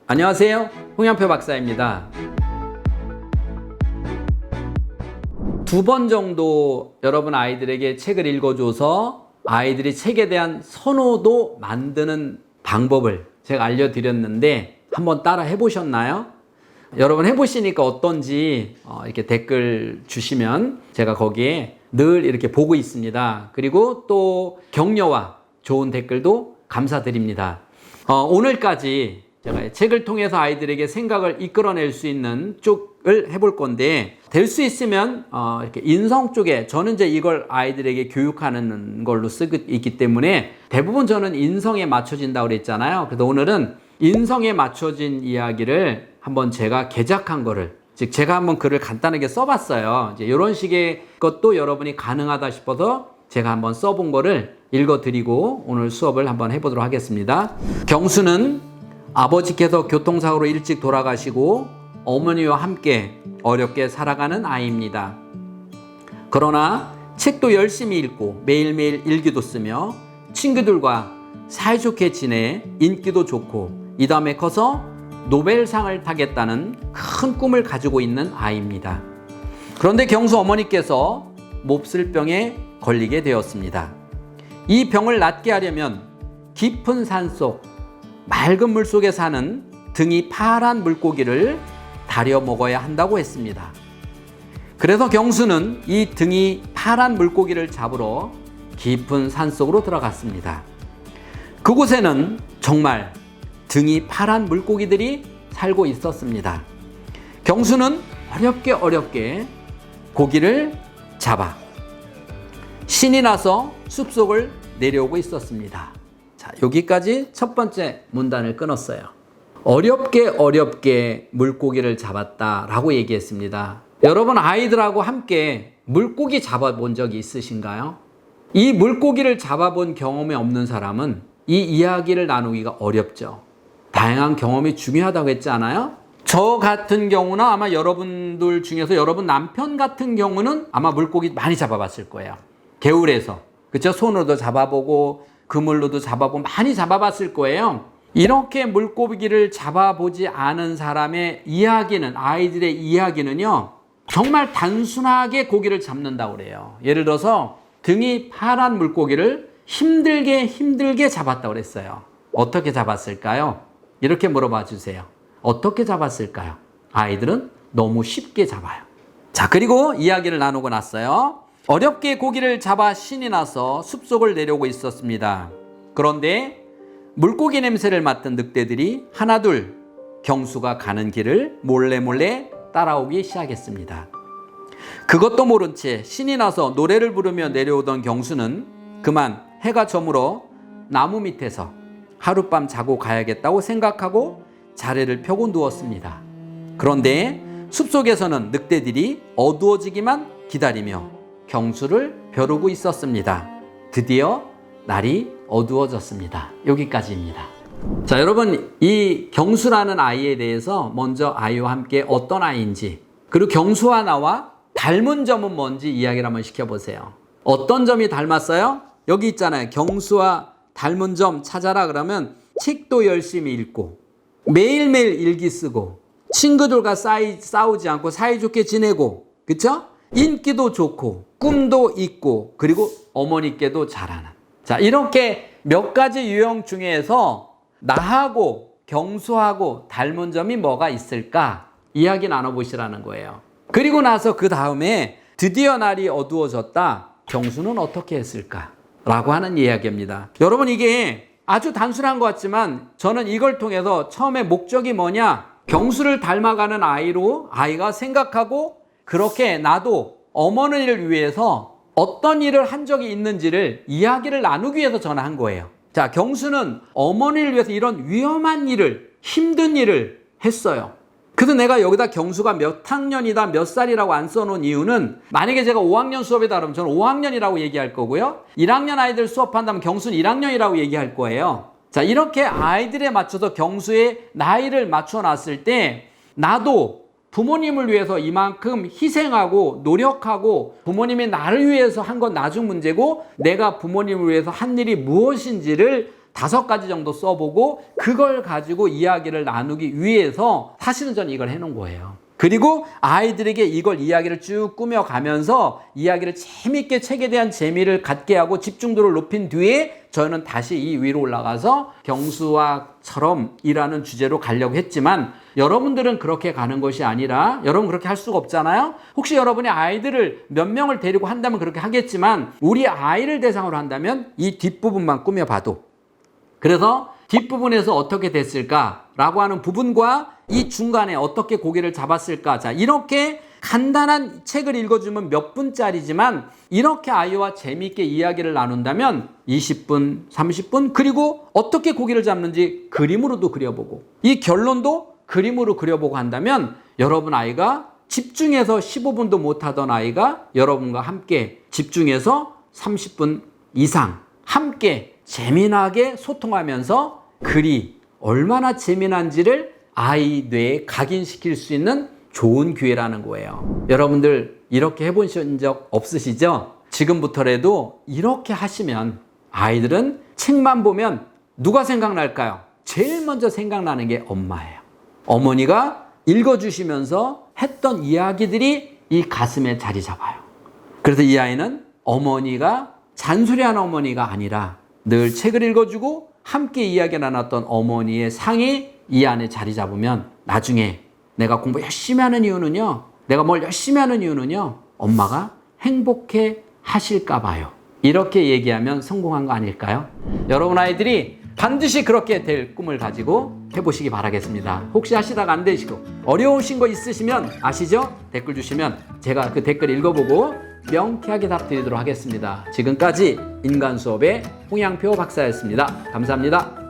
안녕하세요. 홍영표 박사입니다. 2번 정도 여러분 아이들에게 책을 읽어줘서 아이들이 책에 대한 선호도 만드는 방법을 제가 알려드렸는데 한번 따라 해보셨나요? 여러분 해보시니까 어떤지 이렇게 댓글 주시면 제가 거기에 늘 이렇게 보고 있습니다. 그리고 또 격려와 좋은 댓글도 감사드립니다. 오늘까지 제가 책을 통해서 아이들에게 생각을 이끌어낼 수 있는 쪽을 해볼 건데, 될 수 있으면 이렇게 인성 쪽에, 저는 이제 이걸 아이들에게 교육하는 걸로 쓰고 있기 때문에 대부분 저는 인성에 맞춰진다고 그랬잖아요. 그래서 오늘은 인성에 맞춰진 이야기를 한번 제가 개작한 거를, 즉 제가 한번 글을 간단하게 써봤어요. 이제 이런 식의 것도 여러분이 가능하다 싶어서 제가 한번 써본 거를 읽어드리고 오늘 수업을 한번 해보도록 하겠습니다. 경수는 아버지께서 교통사고로 일찍 돌아가시고 어머니와 함께 어렵게 살아가는 아이입니다. 그러나 책도 열심히 읽고 매일매일 일기도 쓰며 친구들과 사이좋게 지내 인기도 좋고 이 다음에 커서 노벨상을 타겠다는 큰 꿈을 가지고 있는 아이입니다. 그런데 경수 어머니께서 몹쓸병에 걸리게 되었습니다. 이 병을 낫게 하려면 깊은 산속 맑은 물 속에 사는 등이 파란 물고기를 다려 먹어야 한다고 했습니다. 그래서 경수는 이 등이 파란 물고기를 잡으러 깊은 산속으로 들어갔습니다. 그곳에는 정말 등이 파란 물고기들이 살고 있었습니다. 경수는 어렵게 고기를 잡아 신이 나서 숲속을 내려오고 있었습니다. 자, 여기까지 첫 번째 문단을 끊었어요. 어렵게 물고기를 잡았다라고 얘기했습니다. 여러분 아이들하고 함께 물고기 잡아본 적이 있으신가요? 이 물고기를 잡아본 경험이 없는 사람은 이 이야기를 나누기가 어렵죠. 다양한 경험이 중요하다고 했잖아요. 저 같은 경우나 아마 여러분들 중에서 여러분 남편 같은 경우는 아마 물고기 많이 잡아봤을 거예요. 개울에서. 그쵸? 손으로도 잡아보고 그물로도 잡아보고 많이 잡아봤을 거예요. 이렇게 물고기를 잡아보지 않은 사람의 이야기는, 아이들의 이야기는요, 정말 단순하게 고기를 잡는다고 그래요. 예를 들어서 등이 파란 물고기를 힘들게 잡았다고 그랬어요. 어떻게 잡았을까요? 이렇게 물어봐 주세요. 어떻게 잡았을까요? 아이들은 너무 쉽게 잡아요. 자, 그리고 이야기를 나누고 났어요. 어렵게 고기를 잡아 신이 나서 숲속을 내려오고 있었습니다. 그런데 물고기 냄새를 맡은 늑대들이 하나둘 경수가 가는 길을 몰래 따라오기 시작했습니다. 그것도 모른 채 신이 나서 노래를 부르며 내려오던 경수는 그만 해가 저물어 나무 밑에서 하룻밤 자고 가야겠다고 생각하고 자리를 펴고 누웠습니다. 그런데 숲속에서는 늑대들이 어두워지기만 기다리며 경수를 벼르고 있었습니다. 드디어 날이 어두워졌습니다. 여기까지입니다. 자, 여러분 이 경수라는 아이에 대해서 먼저 아이와 함께 어떤 아이인지, 그리고 경수와 나와 닮은 점은 뭔지 이야기를 한번 시켜보세요. 어떤 점이 닮았어요? 여기 있잖아요. 경수와 닮은 점 찾아라 그러면 책도 열심히 읽고 매일매일 일기 쓰고 친구들과 싸우지 않고 사이좋게 지내고, 그쵸? 인기도 좋고 꿈도 있고 그리고 어머니께도 잘하는. 자, 이렇게 몇 가지 유형 중에서 나하고 경수하고 닮은 점이 뭐가 있을까 이야기 나눠보시라는 거예요. 그리고 나서 그 다음에 드디어 날이 어두워졌다. 경수는 어떻게 했을까? 라고 하는 이야기입니다. 여러분 이게 아주 단순한 것 같지만 저는 이걸 통해서 처음에 목적이 뭐냐? 경수를 닮아가는 아이로 아이가 생각하고 그렇게 나도 어머니를 위해서 어떤 일을 한 적이 있는지를 이야기를 나누기 위해서 전화한 거예요. 자, 경수는 어머니를 위해서 이런 위험한 일을, 힘든 일을 했어요. 그래서 내가 여기다 경수가 몇 학년이다, 몇 살이라고 안 써놓은 이유는 만약에 제가 5학년 수업이다 그러면 저는 5학년이라고 얘기할 거고요. 1학년 아이들 수업한다면 경수는 1학년이라고 얘기할 거예요. 자, 이렇게 아이들에 맞춰서 경수의 나이를 맞춰놨을 때 나도 부모님을 위해서 이만큼 희생하고 노력하고 부모님이 나를 위해서 한 건 나중 문제고 내가 부모님을 위해서 한 일이 무엇인지를 5가지 정도 써보고 그걸 가지고 이야기를 나누기 위해서 사실은 저는 이걸 해놓은 거예요. 그리고 아이들에게 이걸 이야기를 쭉 꾸며가면서 이야기를 재미있게 책에 대한 재미를 갖게 하고 집중도를 높인 뒤에 저는 다시 이 위로 올라가서 경수와처럼이라는 주제로 가려고 했지만 여러분들은 그렇게 가는 것이 아니라 여러분 그렇게 할 수가 없잖아요. 혹시 여러분이 아이들을 몇 명을 데리고 한다면 그렇게 하겠지만 우리 아이를 대상으로 한다면 이 뒷부분만 꾸며봐도 그래서 뒷부분에서 어떻게 됐을까라고 하는 부분과 이 중간에 어떻게 고기를 잡았을까. 자, 이렇게 간단한 책을 읽어주면 몇 분짜리지만 이렇게 아이와 재미있게 이야기를 나눈다면 20분, 30분 그리고 어떻게 고기를 잡는지 그림으로도 그려보고 이 결론도 그림으로 그려보고 한다면 여러분 아이가 집중해서 15분도 못하던 아이가 여러분과 함께 집중해서 30분 이상 함께 재미나게 소통하면서 글이 얼마나 재미난지를 아이 뇌에 각인시킬 수 있는 좋은 기회라는 거예요. 여러분들 이렇게 해보신 적 없으시죠? 지금부터라도 이렇게 하시면 아이들은 책만 보면 누가 생각날까요? 제일 먼저 생각나는 게 엄마예요. 어머니가 읽어주시면서 했던 이야기들이 이 가슴에 자리 잡아요. 그래서 이 아이는 어머니가 잔소리하는 어머니가 아니라 늘 책을 읽어주고 함께 이야기 나눴던 어머니의 상이 이 안에 자리 잡으면 나중에 내가 공부 열심히 하는 이유는요. 내가 뭘 열심히 하는 이유는요. 엄마가 행복해 하실까 봐요. 이렇게 얘기하면 성공한 거 아닐까요? 여러분 아이들이 반드시 그렇게 될 꿈을 가지고 해보시기 바라겠습니다. 혹시 하시다가 안 되시고 어려우신 거 있으시면 아시죠? 댓글 주시면 제가 그 댓글 읽어보고 명쾌하게 답 드리도록 하겠습니다. 지금까지 인간수업의 홍양표 박사였습니다. 감사합니다.